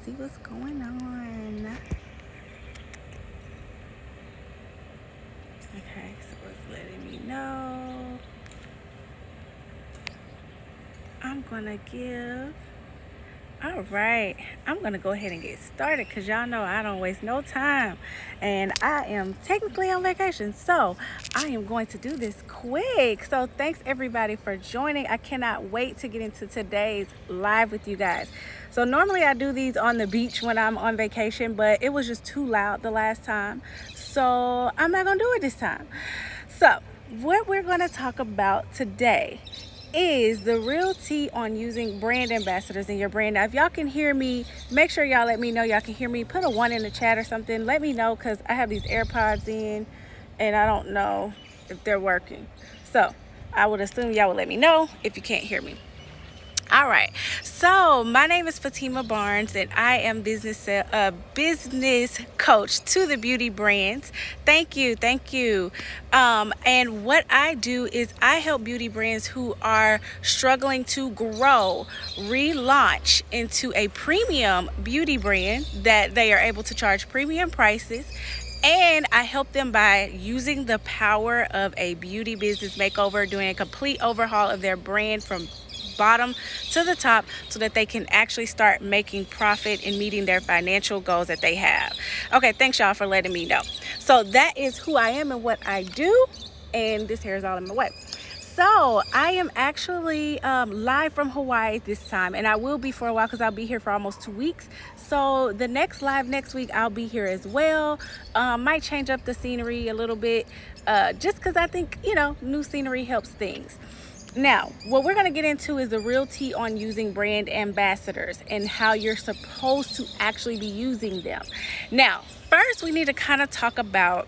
see what's going on. Okay, so it's letting me know. I'm gonna give. All right, I'm gonna go ahead and get started because y'all know I don't waste no time, and I am technically on vacation, so I am going to do this quick. So thanks everybody for joining. I cannot wait to get into today's live with you guys. So normally I do these on the beach when I'm on vacation, but it was just too loud the last time, so I'm not gonna do it this time. So what we're gonna talk about today is the real tea on using brand ambassadors in your brand. Now, if y'all can hear me, make sure y'all let me know y'all can hear me. Put a 1 in the chat or something. Let me know because I have these AirPods in and I don't know if they're working. So I would assume y'all would let me know if you can't hear me. All right, so my name is Fatima Barnes, and I am business coach to the beauty brands. Thank you. And what I do is I help beauty brands who are struggling to grow, relaunch into a premium beauty brand that they are able to charge premium prices. And I help them by using the power of a beauty business makeover, doing a complete overhaul of their brand from bottom to the top so that they can actually start making profit and meeting their financial goals that they have. Okay, thanks y'all for letting me know. So that is who I am and what I do, and this hair is all in my way. So I am actually live from Hawaii this time, and I will be for a while because I'll be here for almost 2 weeks. So the next live next week, I'll be here as well. Might change up the scenery a little bit just because I think, new scenery helps things. Now, what we're going to get into is the real tea on using brand ambassadors and how you're supposed to actually be using them. Now, first, we need to kind of talk about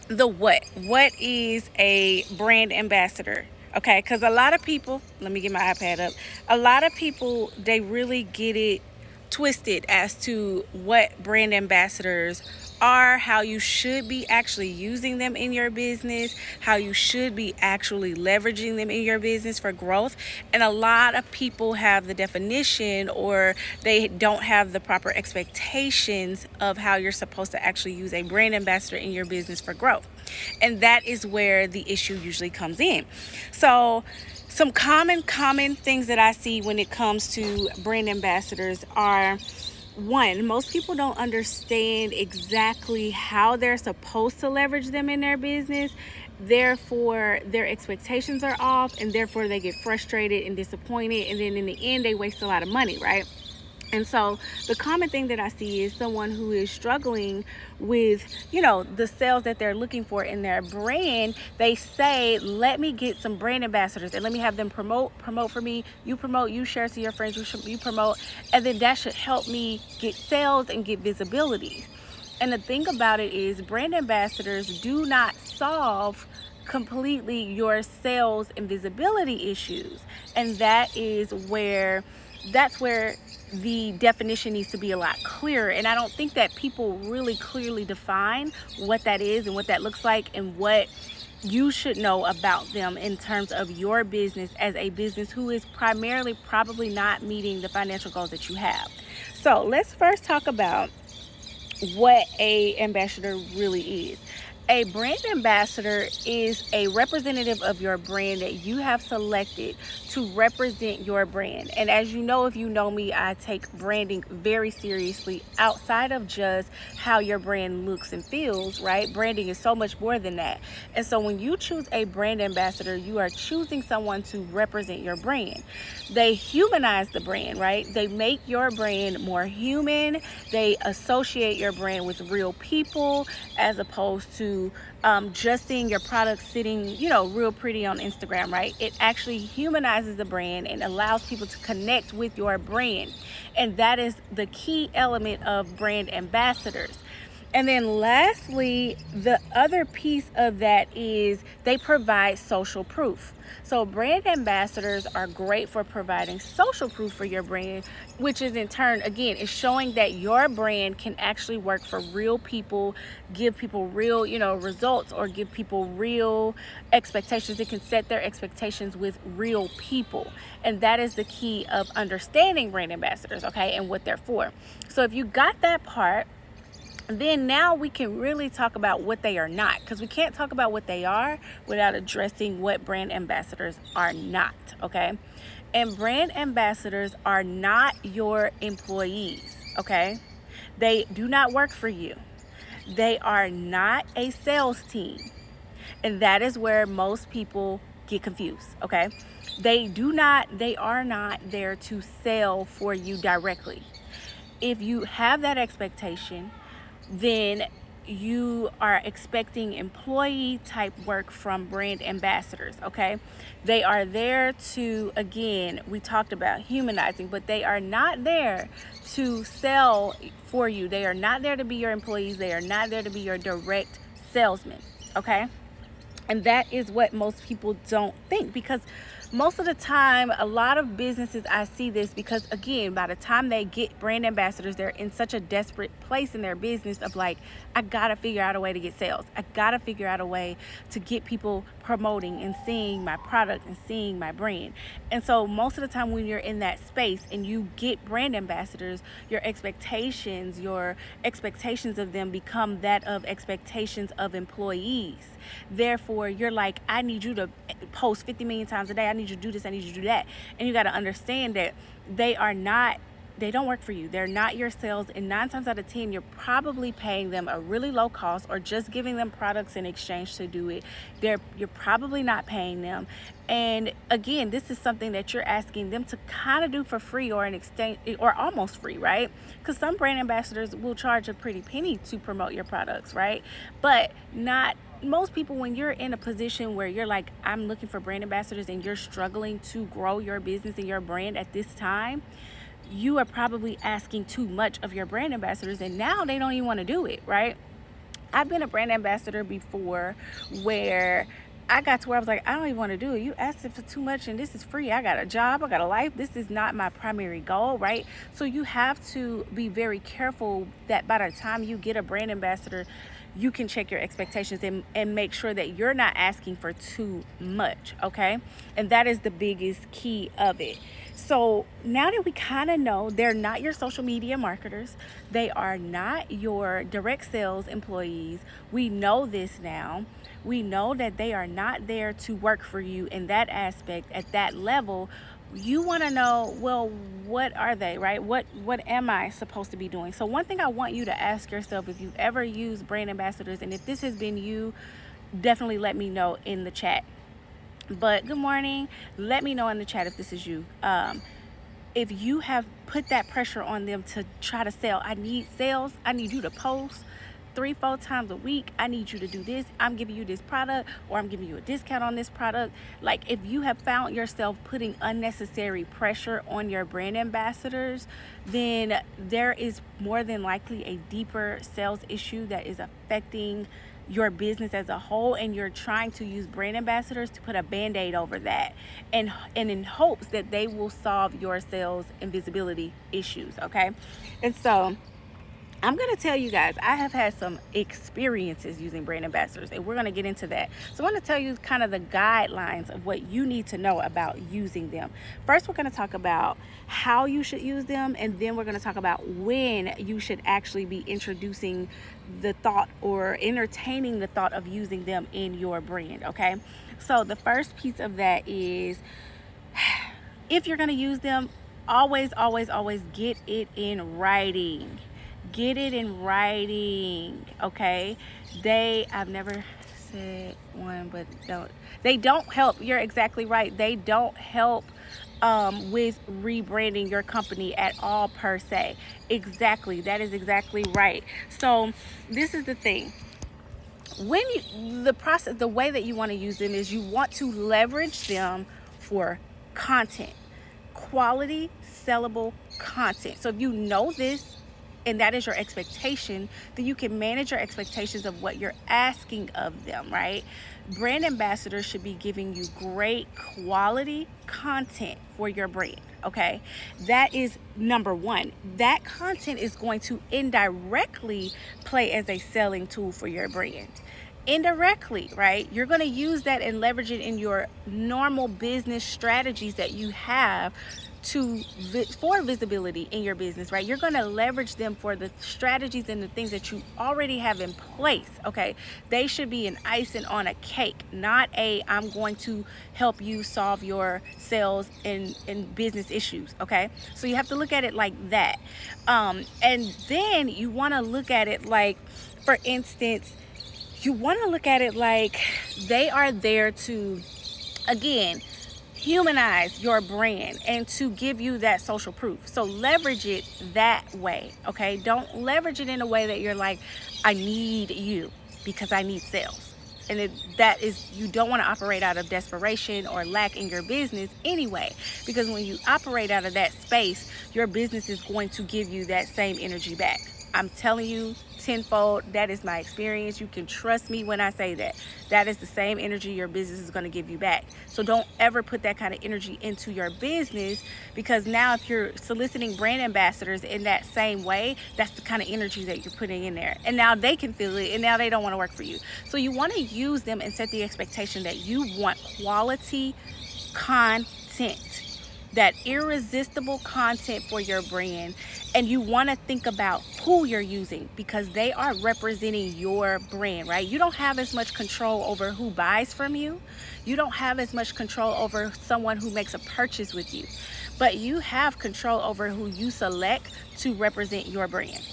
the what. What is a brand ambassador? Okay, because a lot of people, let me get my iPad up. A lot of people, they really get it twisted as to what brand ambassadors are, how you should be actually using them in your business, how you should be actually leveraging them in your business for growth. And a lot of people have the definition or they don't have the proper expectations of how you're supposed to actually use a brand ambassador in your business for growth. And that is where the issue usually comes in. So some common things that I see when it comes to brand ambassadors are, one, most people don't understand exactly how they're supposed to leverage them in their business. Therefore, their expectations are off, and therefore they get frustrated and disappointed. And then in the end, they waste a lot of money, right? And so the common thing that I see is someone who is struggling with, the sales that they're looking for in their brand. They say, let me get some brand ambassadors and let me have them promote for me. You promote, you share to your friends, you promote, and then that should help me get sales and get visibility. And the thing about it is brand ambassadors do not solve completely your sales and visibility issues. And that's where the definition needs to be a lot clearer. And I don't think that people really clearly define what that is and what that looks like and what you should know about them in terms of your business as a business who is primarily probably not meeting the financial goals that you have. So let's first talk about what a ambassador really is. A brand ambassador is a representative of your brand that you have selected to represent your brand. And as you know, if you know me, I take branding very seriously outside of just how your brand looks and feels, right? Branding is so much more than that. And so when you choose a brand ambassador, you are choosing someone to represent your brand. They humanize the brand, right? They make your brand more human. They associate your brand with real people as opposed to just seeing your product sitting, real pretty on Instagram, right? It actually humanizes the brand and allows people to connect with your brand. And that is the key element of brand ambassadors. And then lastly, the other piece of that is they provide social proof. So brand ambassadors are great for providing social proof for your brand, which is in turn, again, is showing that your brand can actually work for real people, give people real, results, or give people real expectations. It can set their expectations with real people. And that is the key of understanding brand ambassadors, okay, and what they're for. So if you got that part, then now we can really talk about what they are not, because we can't talk about what they are without addressing what brand ambassadors are not, okay? And brand ambassadors are not your employees, okay? They do not work for you. They are not a sales team. And that is where most people get confused, okay? They are not there to sell for you directly. If you have that expectation, then you are expecting employee type work from brand ambassadors, okay? They are there to, again, we talked about humanizing, but they are not there to sell for you. They are not there to be your employees. They are not there to be your direct salesmen, okay? And that is what most people don't think, because most of the time, a lot of businesses, I see this because, again, by the time they get brand ambassadors, they're in such a desperate place in their business of like, I gotta figure out a way to get sales. I gotta figure out a way to get people promoting and seeing my product and seeing my brand. And so most of the time when you're in that space and you get brand ambassadors, your expectations of them become that of expectations of employees. Therefore, you're like, I need you to post 50 million times a day. I need you to do this. I need you to do that. And you got to understand that they don't work for you. They're not your sales. And 9 times out of 10, you're probably paying them a really low cost or just giving them products in exchange to do it. You're probably not paying them. And again, this is something that you're asking them to kind of do for free or an extent or almost free, right? Because some brand ambassadors will charge a pretty penny to promote your products, right? But not most people. When you're in a position where you're like, I'm looking for brand ambassadors and you're struggling to grow your business and your brand at this time, you are probably asking too much of your brand ambassadors, and now they don't even want to do it, right? I've been a brand ambassador before where I got to where I was like, I don't even want to do it. You asked it for too much and this is free. I got a job, I got a life. This is not my primary goal, right? So you have to be very careful that by the time you get a brand ambassador, you can check your expectations and make sure that you're not asking for too much, okay? And that is the biggest key of it. So now that we kind of know they're not your social media marketers, they are not your direct sales employees, we know this now. We know that they are not there to work for you in that aspect at that level. You want to know, well, what are they, right? What am I supposed to be doing? So one thing I want you to ask yourself, if you've ever used brand ambassadors, and if this has been you, definitely let me know in the chat. But good morning. Let me know in the chat if this is you. If you have put that pressure on them to try to sell, I need sales. I need you to post 3-4 times a week. I need you to do this. I'm giving you this product, or I'm giving you a discount on this product. Like, if you have found yourself putting unnecessary pressure on your brand ambassadors, then there is more than likely a deeper sales issue that is affecting your business as a whole, and you're trying to use brand ambassadors to put a band-aid over that and in hopes that they will solve your sales and visibility issues, okay? And so I'm going to tell you guys, I have had some experiences using brand ambassadors, and we're going to get into that. So I want to tell you kind of the guidelines of what you need to know about using them. First, we're going to talk about how you should use them, and then we're going to talk about when you should actually be introducing the thought or entertaining the thought of using them in your brand, okay? So the first piece of that is, if you're going to use them, always get it in writing. Get it in writing, okay? I've never said one, but they don't help. You're exactly right. They don't help with rebranding your company at all, per se. Exactly. That is exactly right. So this is the thing. When the way that you want to use them is you want to leverage them for content, quality, sellable content. So if you know this, and that is your expectation, then you can manage your expectations of what you're asking of them, right? Brand ambassadors should be giving you great quality content for your brand, okay? That is number one. That content is going to indirectly play as a selling tool for your brand. Indirectly, right? You're going to use that and leverage it in your normal business strategies that you have for visibility in your business, right? You're going to leverage them for the strategies and the things that you already have in place, okay? They should be an icing on a cake, not I'm going to help you solve your sales and business issues, okay? So you have to look at it like that. And then you want to look at it like, for instance, you want to look at it like they are there to, again, humanize your brand and to give you that social proof. So leverage it that way, okay? Don't leverage it in a way that you're like, I need you because I need sales. And that is, you don't want to operate out of desperation or lack in your business anyway, because when you operate out of that space, your business is going to give you that same energy back. I'm telling you, tenfold, that is my experience. You can trust me when I say that. That is the same energy your business is going to give you back. So don't ever put that kind of energy into your business, because now if you're soliciting brand ambassadors in that same way, that's the kind of energy that you're putting in there. And now they can feel it, and now they don't want to work for you. So you want to use them and set the expectation that you want quality content, that irresistible content for your brand. And you want to think about who you're using, because they are representing your brand, right? You don't have as much control over who buys from you. You don't have as much control over someone who makes a purchase with you, but you have control over who you select to represent your brand.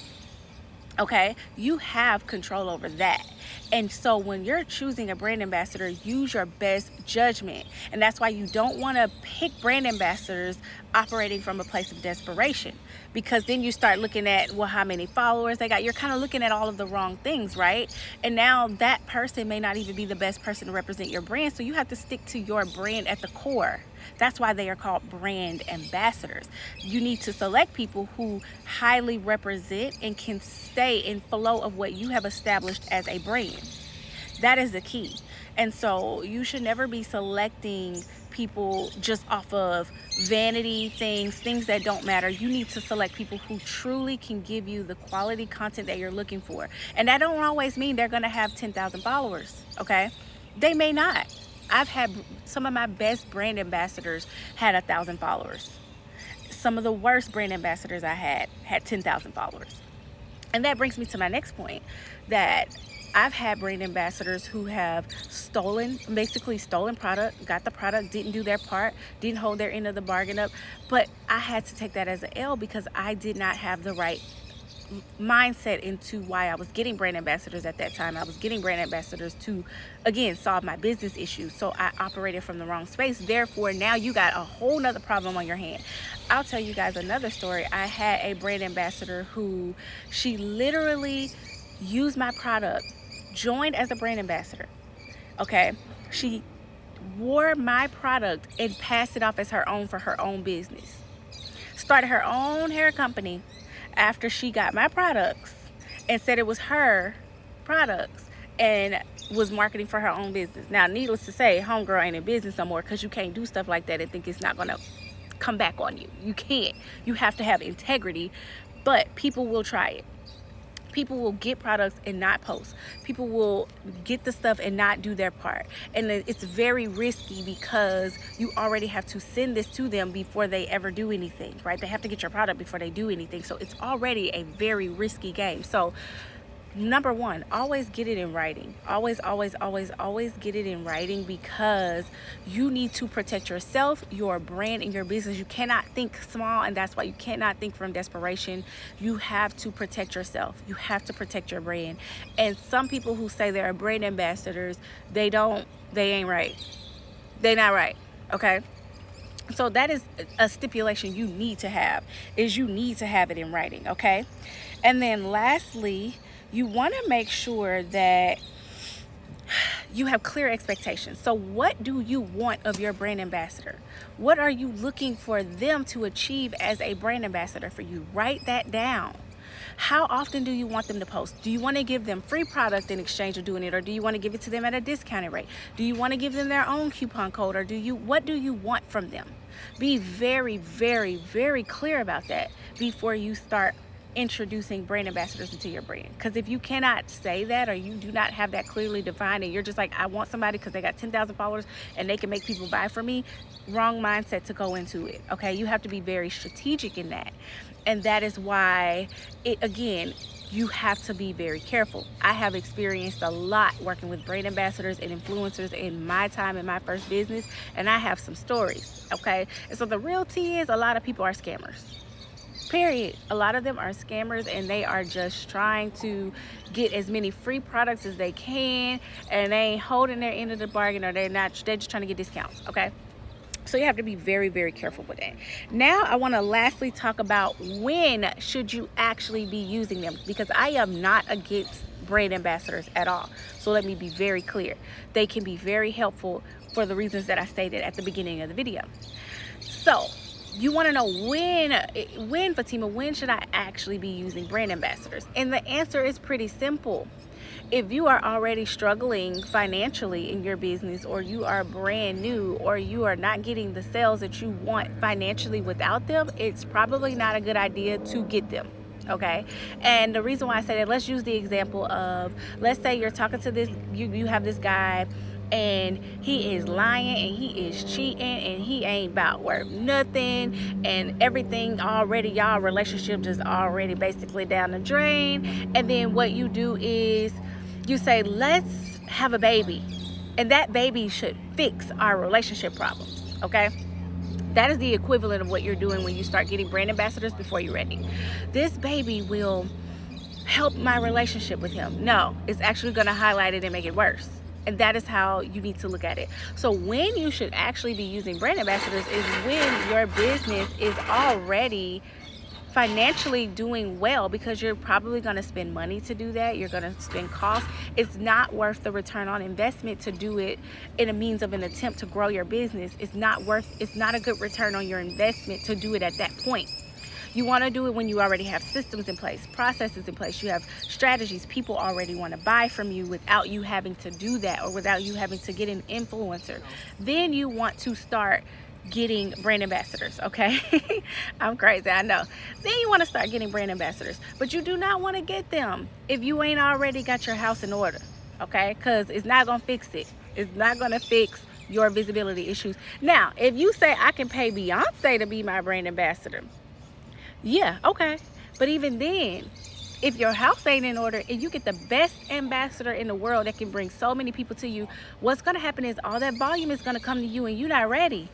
Okay, you have control over that. And so when you're choosing a brand ambassador, use your best judgment. And that's why you don't want to pick brand ambassadors operating from a place of desperation, because then you start looking at, well, how many followers they got. You're kind of looking at all of the wrong things, right? And now that person may not even be the best person to represent your brand. So you have to stick to your brand at the core. That's why they are called brand ambassadors. You need to select people who highly represent and can stay in flow of what you have established as a brand. That is the key. And so you should never be selecting people just off of vanity things that don't matter. You need to select people who truly can give you the quality content that you're looking for. And that don't always mean they're going to have 10,000 followers, okay? They may not. I've had some of my best brand ambassadors had 1,000 followers. Some of the worst brand ambassadors I had 10,000 followers. And that brings me to my next point, that I've had brand ambassadors who have basically stolen product, got the product, didn't do their part, didn't hold their end of the bargain up. But I had to take that as an L, because I did not have the right mindset into why I was getting brand ambassadors at that time. I was getting brand ambassadors to, again, solve my business issues. So I operated from the wrong space. Therefore, now you got a whole nother problem on your hand. I'll tell you guys another story. I had a brand ambassador who, she literally used my product, joined as a brand ambassador, okay? She wore my product and passed it off as her own for her own business. Started her own hair company after she got my products and said it was her products, and was marketing for her own business. Now, needless to say, homegirl ain't in business no more, because you can't do stuff like that and think it's not going to come back on you. You can't. You have to have integrity, but people will try it. People will get products and not post. People will get the stuff and not do their part. And it's very risky, because you already have to send this to them before they ever do anything, right? They have to get your product before they do anything. So it's already a very risky game. So number one, always get it in writing. Always get it in writing, because you need to protect yourself, your brand, and your business. You cannot think small, and that's why you cannot think from desperation. You have to protect yourself. You have to protect your brand. And some people who say they're brand ambassadors, they ain't right. They not right, okay? So that is a stipulation you need to have, is you need to have it in writing, okay? And then lastly, you want to make sure that you have clear expectations. So what do you want of your brand ambassador? What are you looking for them to achieve as a brand ambassador for you? Write that down. How often do you want them to post? Do you want to give them free product in exchange of doing it, or do you want to give it to them at a discounted rate? Do you want to give them their own coupon code, or what do you want from them? Be very, very, very clear about that before you start introducing brand ambassadors into your brand. Because if you cannot say that, or you do not have that clearly defined, and you're just like, I want somebody because they got 10,000 followers and they can make people buy from me, wrong mindset to go into it. Okay, you have to be very strategic in that. And that is why you have to be very careful. I have experienced a lot working with brand ambassadors and influencers in my time in my first business, and I have some stories. Okay, and so the real tea is, a lot of people are scammers. Period. A lot of them are scammers, and they are just trying to get as many free products as they can, and they ain't holding their end of the bargain, or they're just trying to get discounts. Okay, so you have to be very, very careful with that. Now I want to lastly talk about when should you actually be using them, because I am not against brand ambassadors at all. So let me be very clear. They can be very helpful for the reasons that I stated at the beginning of the video. So you want to know when, Fatima, when should I actually be using brand ambassadors? And the answer is pretty simple. If you are already struggling financially in your business, or you are brand new, or you are not getting the sales that you want financially without them, it's probably not a good idea to get them. Okay, and the reason why I say that, let's use the example of, let's say you're talking to this, you have this guy, and he is lying, and he is cheating, and he ain't about worth nothing, and everything already, y'all relationship just already basically down the drain. And then what you do is you say, let's have a baby, and that baby should fix our relationship problems. Okay, that is the equivalent of what you're doing when you start getting brand ambassadors before you're ready. This baby will help my relationship with him. No, it's actually going to highlight it and make it worse. And that is how you need to look at it. So when you should actually be using brand ambassadors is when your business is already financially doing well, because you're probably going to spend money to do that. You're going to spend costs. It's not worth the return on investment to do it in a means of an attempt to grow your business. It's not a good return on your investment to do it at that point. You want to do it when you already have systems in place, processes in place, you have strategies, people already want to buy from you without you having to do that, or without you having to get an influencer. Then you want to start getting brand ambassadors. Okay, I'm crazy, I know. Then you want to start getting brand ambassadors, but you do not want to get them if you ain't already got your house in order. Okay, because it's not gonna fix it. It's not gonna fix your visibility issues. Now, if you say, I can pay Beyonce to be my brand ambassador, yeah, okay, but even then, if your house ain't in order and you get the best ambassador in the world that can bring so many people to you, what's gonna happen is all that volume is gonna come to you, and you're not ready.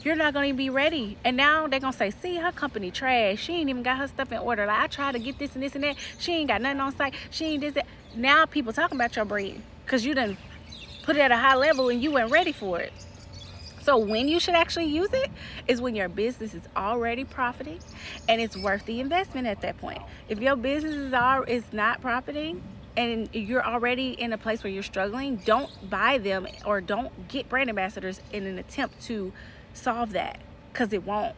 You're not going to be ready. And now they're going to say, see, her company trash. She ain't even got her stuff in order. Like, I tried to get this and this and that. She ain't got nothing on site. She ain't this, that. Now people talking about your brand because you done put it at a high level and you weren't ready for it. So when you should actually use it is when your business is already profiting and it's worth the investment at that point. If your business is not profiting and you're already in a place where you're struggling, don't buy them or don't get brand ambassadors in an attempt to solve that, because it won't.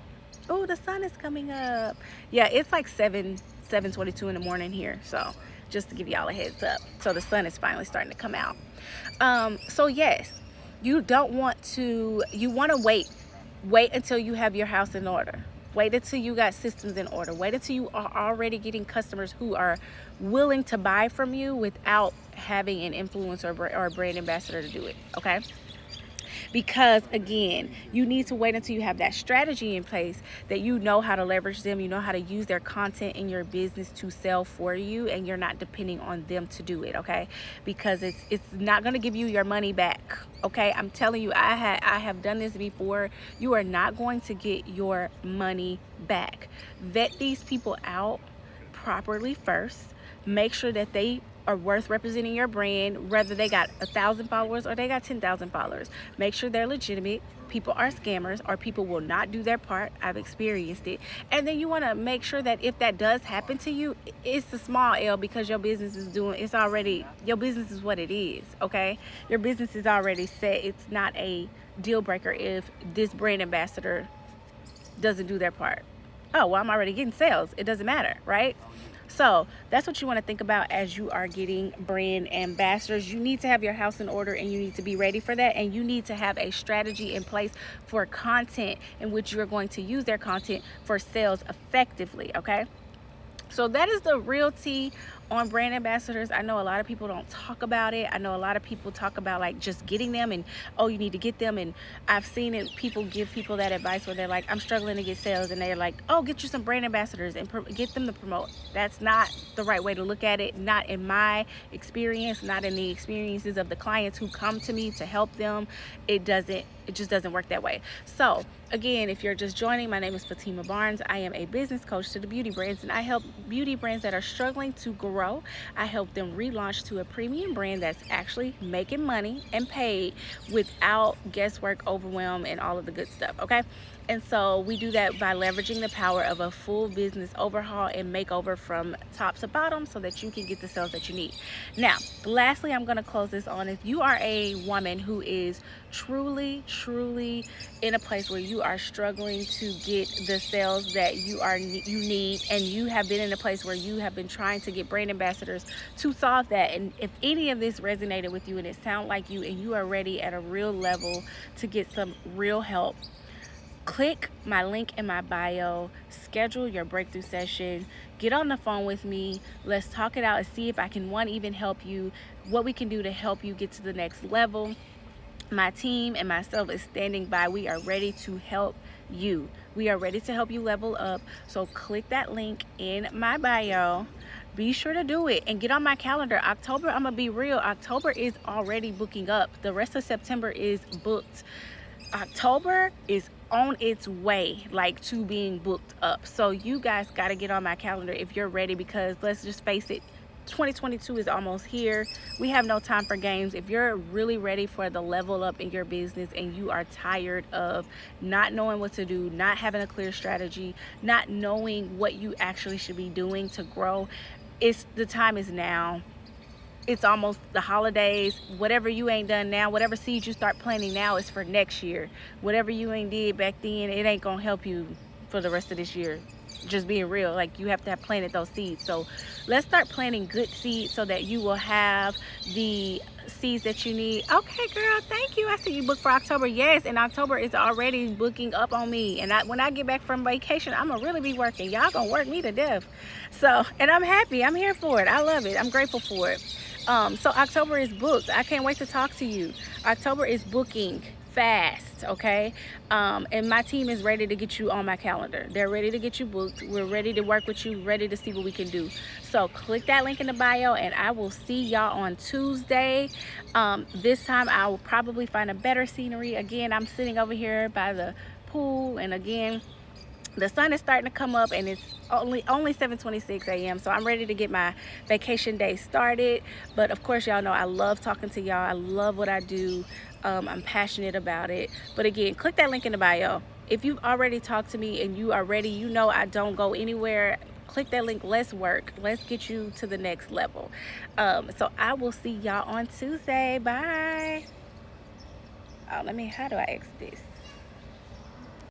Oh, the sun is coming up. Yeah, it's like 7:22 in the morning here, so just to give y'all a heads up. So the sun is finally starting to come out. So yes, you want to wait until you have your house in order. Wait until you got systems in order. Wait until you are already getting customers who are willing to buy from you without having an influencer or a brand ambassador to do it. Okay, because again, you need to wait until you have that strategy in place, that you know how to leverage them, you know how to use their content in your business to sell for you, and you're not depending on them to do it. Okay, because it's not going to give you your money back. Okay, I'm telling you, I have done this before. You are not going to get your money back. Vet these people out properly first. Make sure that they are worth representing your brand, whether they got 1,000 followers or they got 10,000 followers. Make sure they're legitimate. People are scammers, or people will not do their part. I've experienced it. And then you want to make sure that if that does happen to you, it's a small L, because your business is your business is what it is. Okay, your business is already set. It's not a deal breaker if this brand ambassador doesn't do their part. Oh, well, I'm already getting sales. It doesn't matter, right? So that's what you want to think about as you are getting brand ambassadors. You need to have your house in order, and you need to be ready for that, and you need to have a strategy in place for content in which you're going to use their content for sales effectively. Okay, so that is the real tea on brand ambassadors. I know a lot of people don't talk about it. I know a lot of people talk about like just getting them, and oh, you need to get them. And I've seen it, people give people that advice where they're like, I'm struggling to get sales, and they're like, oh, get you some brand ambassadors and get them to promote. That's not the right way to look at it. Not in my experience, not in the experiences of the clients who come to me to help them. It just doesn't work that way. So again, if you're just joining, my name is Fatima Barnes. I am a business coach to the beauty brands, and I help beauty brands that are struggling to grow. I help them relaunch to a premium brand that's actually making money and paid without guesswork, overwhelm, and all of the good stuff. Okay, and so we do that by leveraging the power of a full business overhaul and makeover from top to bottom so that you can get the sales that you need. Now, lastly, I'm going to close this on, if you are a woman who is truly in a place where you are struggling to get the sales that you need, and you have been in a place where you have been trying to get brand ambassadors to solve that, and if any of this resonated with you and it sounds like you, and you are ready at a real level to get some real help, click my link in my bio, schedule your breakthrough session, get on the phone with me, let's talk it out and see if I can even help you, what we can do to help you get to the next level. My team and myself is standing by. We are ready to help you. We are ready to help you level up. So click that link in my bio. Be sure to do it and get on my calendar. October, I'm gonna be real, October is already booking up. The rest of September is booked. October is on its way, like, to being booked up. So you guys got to get on my calendar if you're ready, because let's just face it, 2022 is almost here. We have no time for games. If you're really ready for the level up in your business, and you are tired of not knowing what to do, not having a clear strategy, not knowing what you actually should be doing to grow, the time is now. It's almost the holidays. Whatever you ain't done now, whatever seeds you start planting now is for next year. Whatever you ain't did back then, it ain't gonna help you for the rest of this year. Just being real, like, you have to have planted those seeds. So let's start planting good seeds so that you will have the seeds that you need. Okay, girl, thank you. I see you booked for October. Yes, and October is already booking up on me. And when I get back from vacation, I'm gonna really be working. Y'all gonna work me to death. So, and I'm happy. I'm here for it. I love it. I'm grateful for it. So October is booked. I can't wait to talk to you. October is booking fast, okay? And my team is ready to get you on my calendar. They're ready to get you booked. We're ready to work with you, ready to see what we can do. So click that link in the bio, and I will see y'all on Tuesday. This time I will probably find a better scenery. Again, I'm sitting over here by the pool, and again, the sun is starting to come up, and it's only 7:26 a.m. So I'm ready to get my vacation day started. But of course, y'all know I love talking to y'all. I love what I do. I'm passionate about it. But again, click that link in the bio. If you've already talked to me and you are ready, you know I don't go anywhere. Click that link. Let's work. Let's get you to the next level. So I will see y'all on Tuesday. Bye. Oh, how do I exit this?